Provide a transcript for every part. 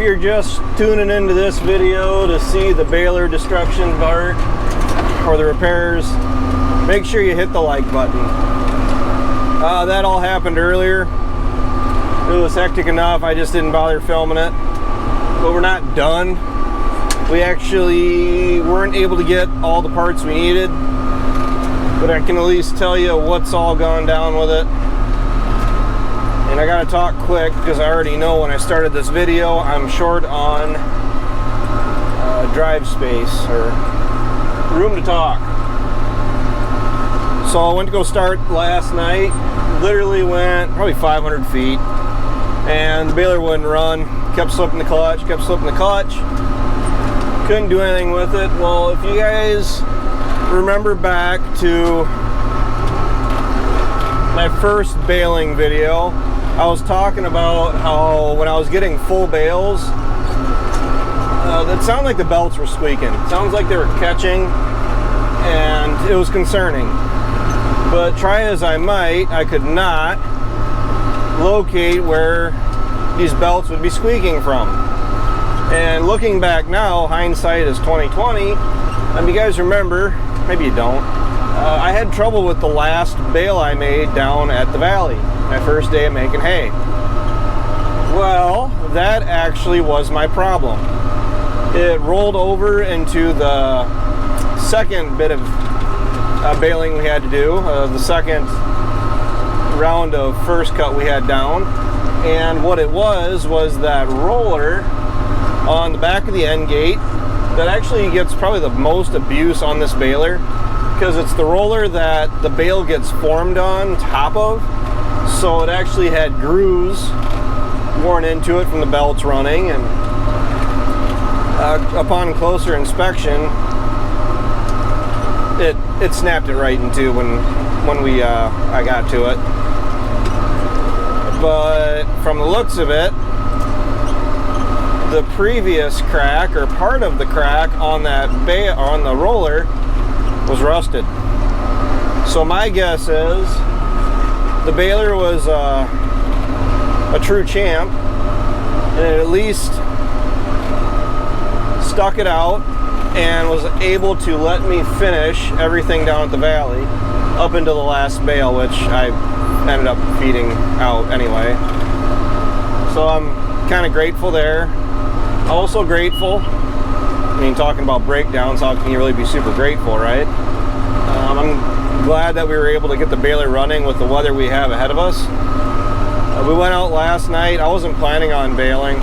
you're just tuning into this video to see the Baler destruction part or the repairs, make sure you hit the like button. That all happened earlier. It was hectic enough, I just didn't bother filming it. But we're not done. We actually weren't able to get all the parts we needed, but I can at least tell you what's all gone down with it. And I gotta talk quick because I already know when I started this video I'm short on drive space or room to talk. So I went to go start last night, literally went probably 500 feet, and the Baler wouldn't run, kept slipping the clutch, couldn't do anything with it. Well, if you guys remember back to my first baling video, I was talking about how when I was getting full bales, it sounded like the belts were squeaking. It sounds like they were catching, and it was concerning. But try as I might, I could not locate where these belts would be squeaking from. And looking back now, hindsight is 2020. You guys remember, maybe you don't, I had trouble with the last bale I made down at the valley, my first day of making hay. Well, that actually was my problem. It rolled over into the second bit of baling we had to do, the second round of first cut we had down. And what it was that roller on the back of the end gate that actually gets probably the most abuse on this baler, because it's the roller that the bale gets formed on top of. So it actually had grooves worn into it from the belts running, and upon closer inspection, it snapped it right in two when I got to it. But from the looks of it, the previous crack, or part of the crack on that on the roller, was rusted. So my guess is the Baler was a true champ, and it at least stuck it out and was able to let me finish everything down at the valley up into the last bale, which I ended up feeding out anyway. So I'm kind of grateful there. Also grateful, I mean, talking about breakdowns, how can you really be super grateful, right? I'm glad that we were able to get the Baler running with the weather we have ahead of us. We went out last night. I wasn't planning on baling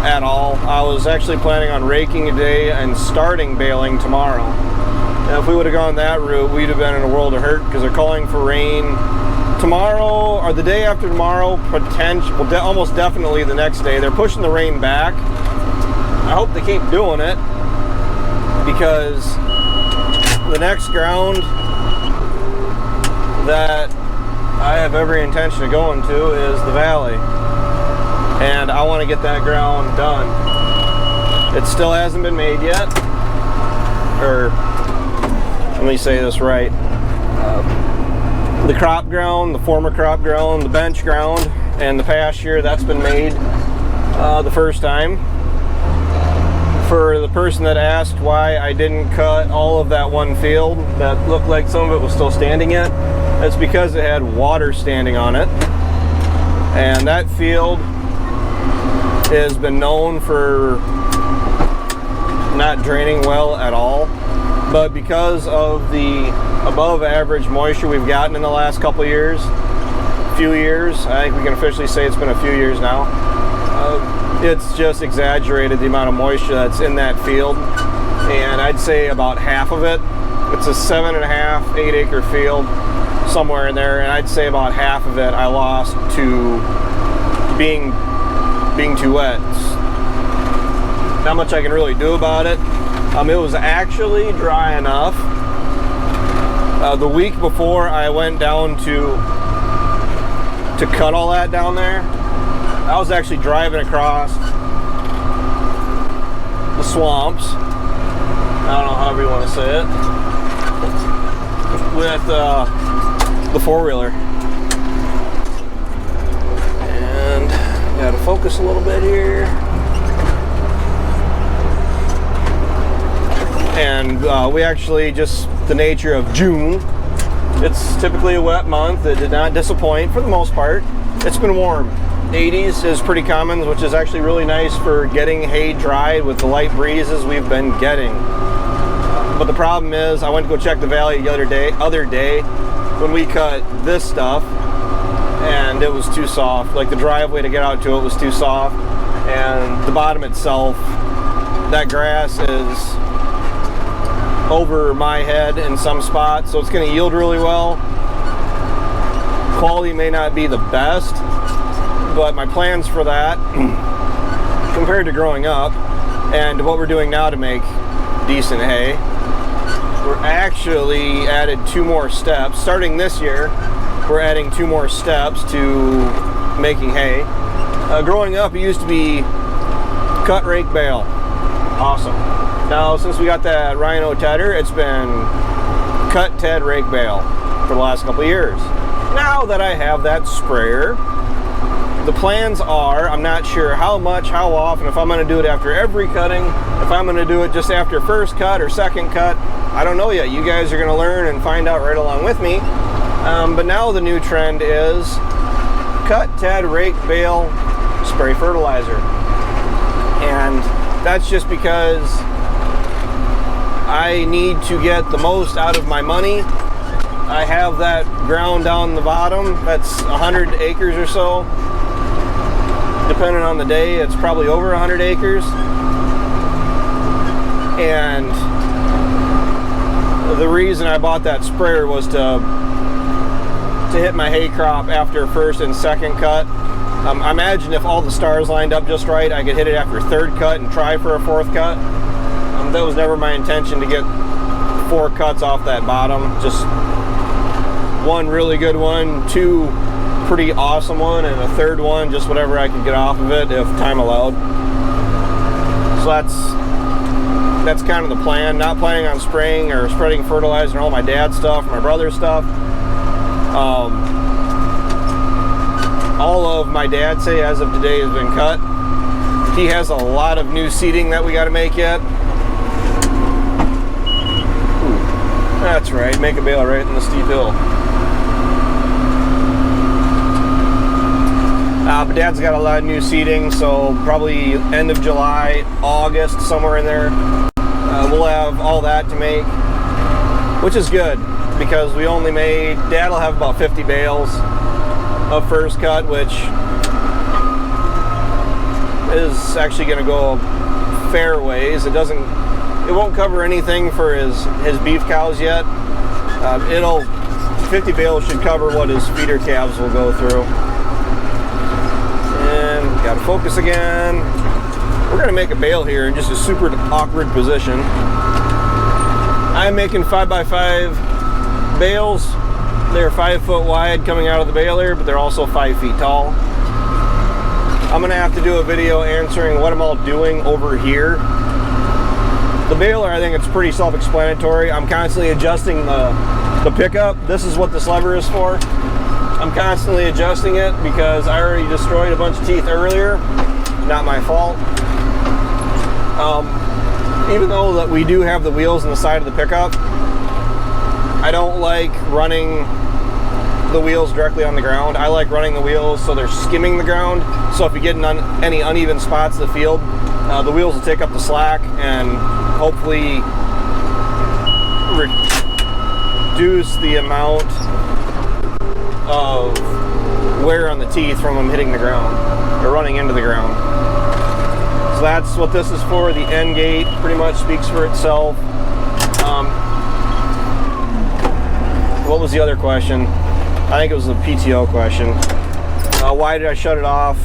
at all. I was actually planning on raking today and starting baling tomorrow. Now, if we would have gone that route, we'd have been in a world of hurt, because they're calling for rain tomorrow or the day after tomorrow, almost definitely the next day. They're pushing the rain back. I hope they keep doing it, because the next ground that I have every intention of going to is the valley, and I want to get that ground done. It still hasn't been made yet, or let me say this right. The crop ground, the former crop ground, the bench ground, and the pasture, that's been made the first time. For the person that asked why I didn't cut all of that one field that looked like some of it was still standing yet, that's because it had water standing on it. And that field has been known for not draining well at all. But because of the above average moisture we've gotten in the last couple of years, few years, I think we can officially say it's been a few years now, it's just exaggerated the amount of moisture that's in that field. And I'd say about half of it, it's a 7.5, 8 acre field, somewhere in there, and I'd say about half of it I lost to being too wet. Not much I can really do about it. It was actually dry enough. The week before I went down to cut all that down there, I was actually driving across the swamps, I don't know, however you want to say it, with the four-wheeler. And Got to focus a little bit here. And we actually, just the nature of June, it's typically a wet month. It did not disappoint for the most part. It's been warm. 80s is pretty common, which is actually really nice for getting hay dried with the light breezes we've been getting. But the problem is, I went to go check the valley the other day when we cut this stuff, and it was too soft. Like the driveway to get out to it was too soft, and the bottom itself, that grass is over my head in some spots, so it's going to yield really well. Quality may not be the best, but my plans for that, compared to growing up and what we're doing now to make decent hay, we're actually added 2 more steps. Starting this year, we're adding 2 more steps to making hay. Growing up, it used to be cut, rake, bale. Awesome. Now, since we got that Rhino tedder, it's been cut, ted, rake, bale for the last couple of years. Now that I have that sprayer, the plans are, I'm not sure how much, how often, if I'm going to do it after every cutting, if I'm going to do it just after first cut or second cut, I don't know yet. You guys are going to learn and find out right along with me. But now the new trend is cut, ted, rake, bale, spray fertilizer. And that's just because I need to get the most out of my money. I have that ground down the bottom, that's 100 acres or so. Depending on the day, it's probably over 100 acres. And the reason I bought that sprayer was to hit my hay crop after first and second cut. I imagine if all the stars lined up just right, I could hit it after third cut and try for a fourth cut. That was never my intention to get 4 cuts off that bottom. Just 1 really good one, 2 pretty awesome one, and a third one, just whatever I could get off of it if time allowed. So that's kind of the plan. Not planning on spraying or spreading fertilizer and all my dad's stuff, my brother's stuff. All of my dad's hay as of today has been cut. He has a lot of new seeding that we got to make yet. Ooh, that's right, make a bale right in the steep hill. But Dad's got a lot of new seeding, so probably end of July, August, somewhere in there, we'll have all that to make, which is good because we only made, Dad will have about 50 bales of first cut, which is actually going to go fair ways. It won't cover anything for his beef cows yet. 50 bales should cover what his feeder calves will go through. And got to focus again. We're going to make a bale here in just a super awkward position. I'm making 5x5 bales. They're 5 foot wide coming out of the baler, but they're also 5 feet tall. I'm going to have to do a video answering what I'm all doing over here. The baler, I think it's pretty self-explanatory. I'm constantly adjusting the pickup. This is what this lever is for. I'm constantly adjusting it because I already destroyed a bunch of teeth earlier. Not my fault. Even though that we do have the wheels on the side of the pickup, I don't like running the wheels directly on the ground. I like running the wheels so they're skimming the ground. So if you get in any uneven spots of the field, the wheels will take up the slack and hopefully reduce the amount of wear on the teeth from them hitting the ground or running into the ground. So that's what this is for. The end gate pretty much speaks for itself. What was the other question? I think it was the PTO question. Why did I shut it off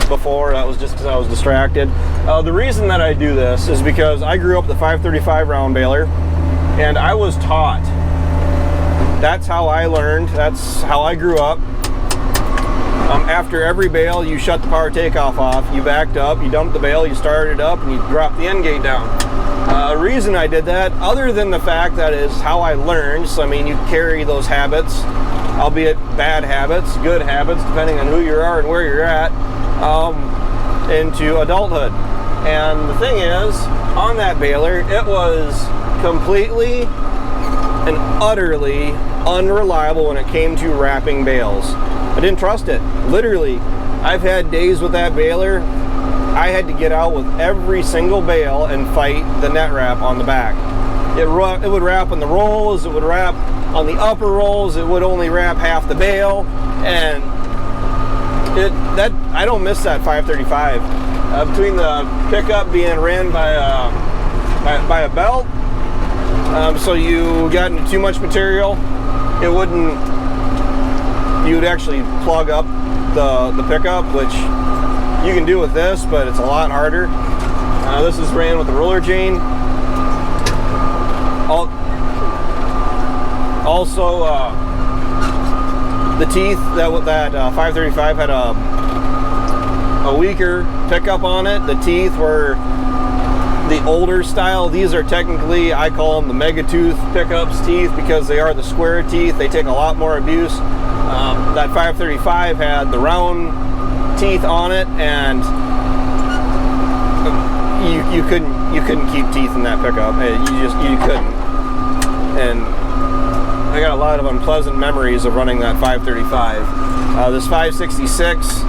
before? That was just because I was distracted. The reason that I do this is because I grew up with the 535 round baler, and I was taught. That's how I learned. That's how I grew up. After every bale, you shut the power takeoff off. You backed up, you dumped the bale, you started it up, and you dropped the end gate down. The reason I did that, other than the fact that is how I learned, so I mean, you carry those habits, albeit bad habits, good habits, depending on who you are and where you're at. into adulthood. And the thing is, on that baler, it was completely and utterly unreliable when it came to wrapping bales. I didn't trust it. Literally, I've had days with that baler, I had to get out with every single bale and fight the net wrap on the back. It would wrap on the rolls, it would wrap on the upper rolls, it would only wrap half the bale, and I don't miss that 535. Between the pickup being ran by a belt, so you got into too much material, you would actually plug up the pickup, which you can do with this, but it's a lot harder. This is ran with the roller chain. Also, the teeth, that 535 had a weaker pickup on it. The teeth were the older style. These are technically, I call them the mega tooth pickups teeth because they are the square teeth. They take a lot more abuse. That 535 had the round teeth on it, and you couldn't keep teeth in that pickup. You couldn't. And I got a lot of unpleasant memories of running that 535. This 566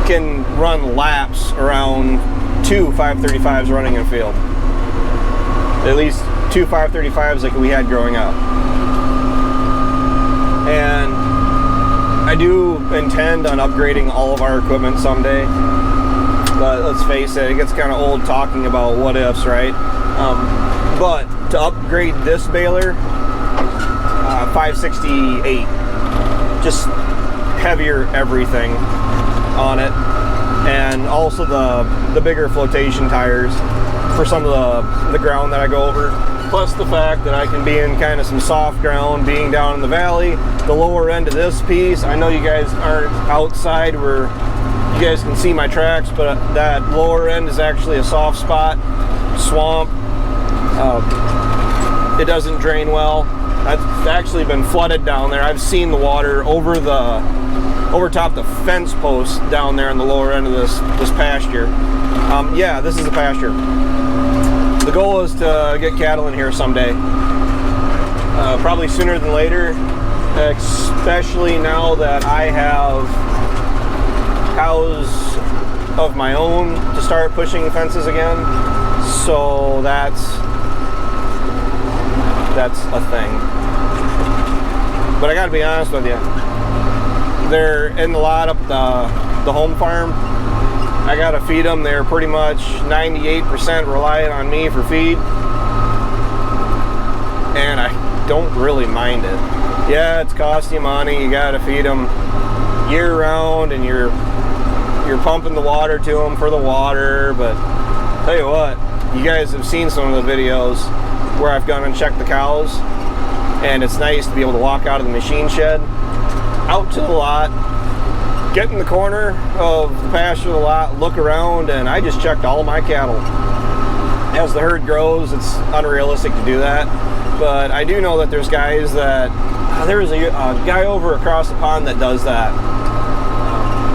can run laps around 2 535s running in field. At least 2 535s like we had growing up. And I do intend on upgrading all of our equipment someday. But let's face it gets kind of old talking about what ifs, right? But to upgrade this baler, 568, just heavier everything on it, and also the bigger flotation tires for some of the ground that I go over, plus the fact that I can be in kind of some soft ground, being down in the valley. The lower end of this piece, I know you guys aren't outside where you guys can see my tracks, but that lower end is actually a soft spot, swamp. It doesn't drain well. That's actually been flooded down there. I've seen the water over top the fence posts down there on the lower end of this pasture. Yeah, this is a pasture. The goal is to get cattle in here someday. Probably sooner than later, especially now that I have cows of my own to start pushing fences again. So that's a thing. But I gotta be honest with you, they're in the lot up the home farm. I gotta feed them. They're pretty much 98% reliant on me for feed, and I don't really mind it. Yeah, it's cost you money. You gotta feed them year round, and you're pumping the water to them for the water. But tell you what, you guys have seen some of the videos where I've gone and checked the cows, and it's nice to be able to walk out of the machine shed out to the lot, get in the corner of the pasture of the lot, look around, and I just checked all my cattle. As the herd grows, it's unrealistic to do that, but I do know that there's guys that there's a guy over across the pond that does that.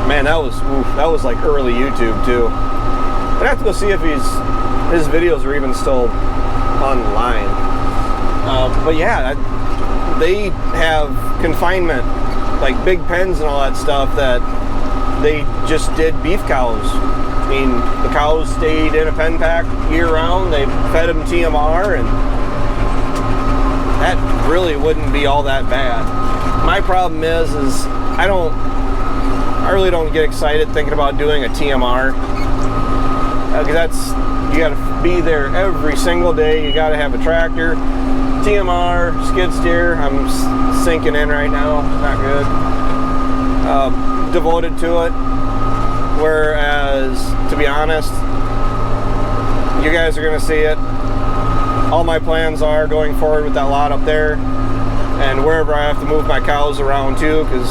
Man, that was like early YouTube too. I'd have to go see if his videos are even still online. But yeah, they have confinement, like big pens and all that stuff that they just did beef cows. I mean, the cows stayed in a pen pack year round. They fed them TMR, and that really wouldn't be all that bad. My problem is I really don't get excited thinking about doing a TMR. Because you got to be there every single day. You got to have a tractor, TMR, skid steer. I'm sinking in right now. Not good. Devoted to it. Whereas, to be honest, you guys are going to see it. All my plans are going forward with that lot up there, and wherever I have to move my cows around too, because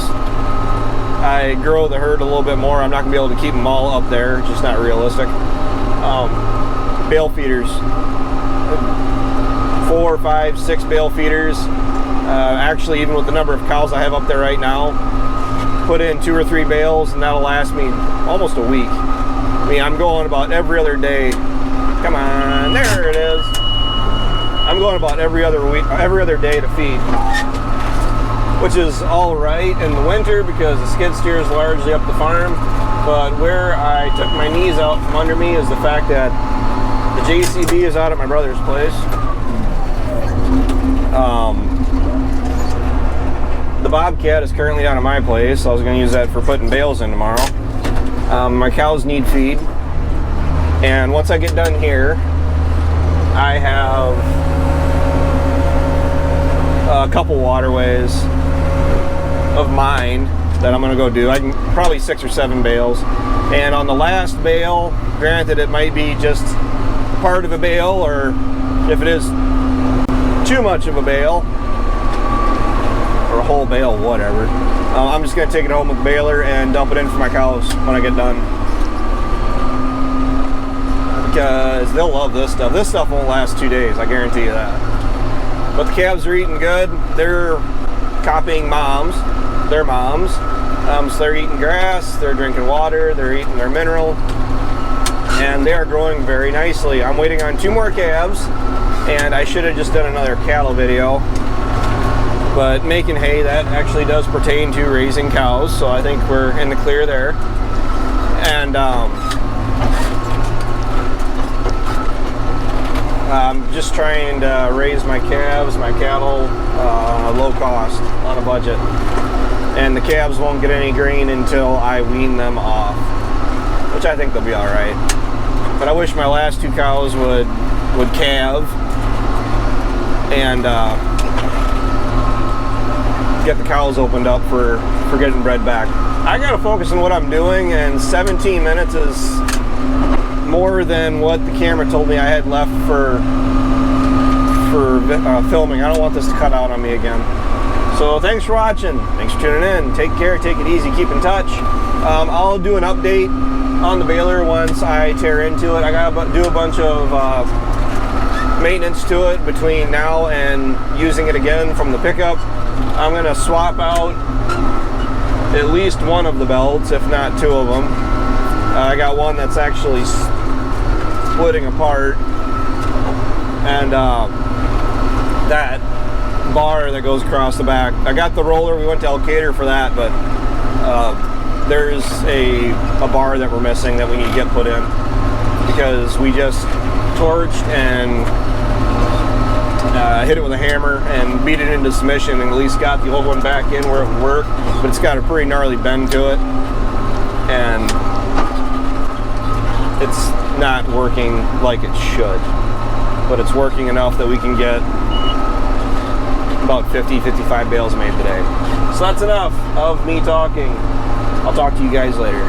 I grow the herd a little bit more. I'm not going to be able to keep them all up there. It's just not realistic. Bale feeders. 4, 5, 6 bale feeders. Actually, even with the number of cows I have up there right now, put in 2 or 3 bales, and that'll last me almost a week. I mean, I'm going about every other day. Come on, there it is. I'm going about every other day to feed, which is all right in the winter because the skid steer is largely up the farm. But where I took my knees out from under me is the fact that the JCB is out at my brother's place. The Bobcat is currently down at my place, so I was going to use that for putting bales in tomorrow. My cows need feed, and once I get done here, I have a couple waterways of mine that I'm going to go do. I can probably 6 or 7 bales, and on the last bale, granted it might be just part of a bale, or if it is too much of a bale or a whole bale, whatever, I'm just going to take it home with the baler and dump it in for my cows when I get done, because they'll love this stuff. This stuff won't last 2 days, I guarantee you that. But the calves are eating good. They're copying their moms, so they're eating grass, they're drinking water, they're eating their mineral, and they are growing very nicely. I'm waiting on 2 more calves, and I should have just done another cattle video, but making hay, that actually does pertain to raising cows, so I think we're in the clear there. And I'm just trying to raise my calves, my cattle, low cost, on a budget. And the calves won't get any grain until I wean them off, which I think they'll be all right. But I wish my last 2 cows would calve and get the cows opened up for getting bred back. I gotta focus on what I'm doing, and 17 minutes is more than what the camera told me I had left for filming. I don't want this to cut out on me again. So thanks for watching. Thanks for tuning in. Take care. Take it easy. Keep in touch. I'll do an update on the baler once I tear into it. I gotta do a bunch of maintenance to it between now and using it again from the pickup. I'm gonna swap out at least one of the belts, if not 2 of them. I got one that's actually splitting apart, and that bar that goes across the back. I got the roller. We went to Elkader for that, but there's a bar that we're missing that we need to get put in, because we just torched and hit it with a hammer and beat it into submission, and at least got the old one back in where it would work, but it's got a pretty gnarly bend to it, and it's not working like it should, but it's working enough that we can get about 50-55 bales made today. So that's enough of me talking. I'll talk to you guys later.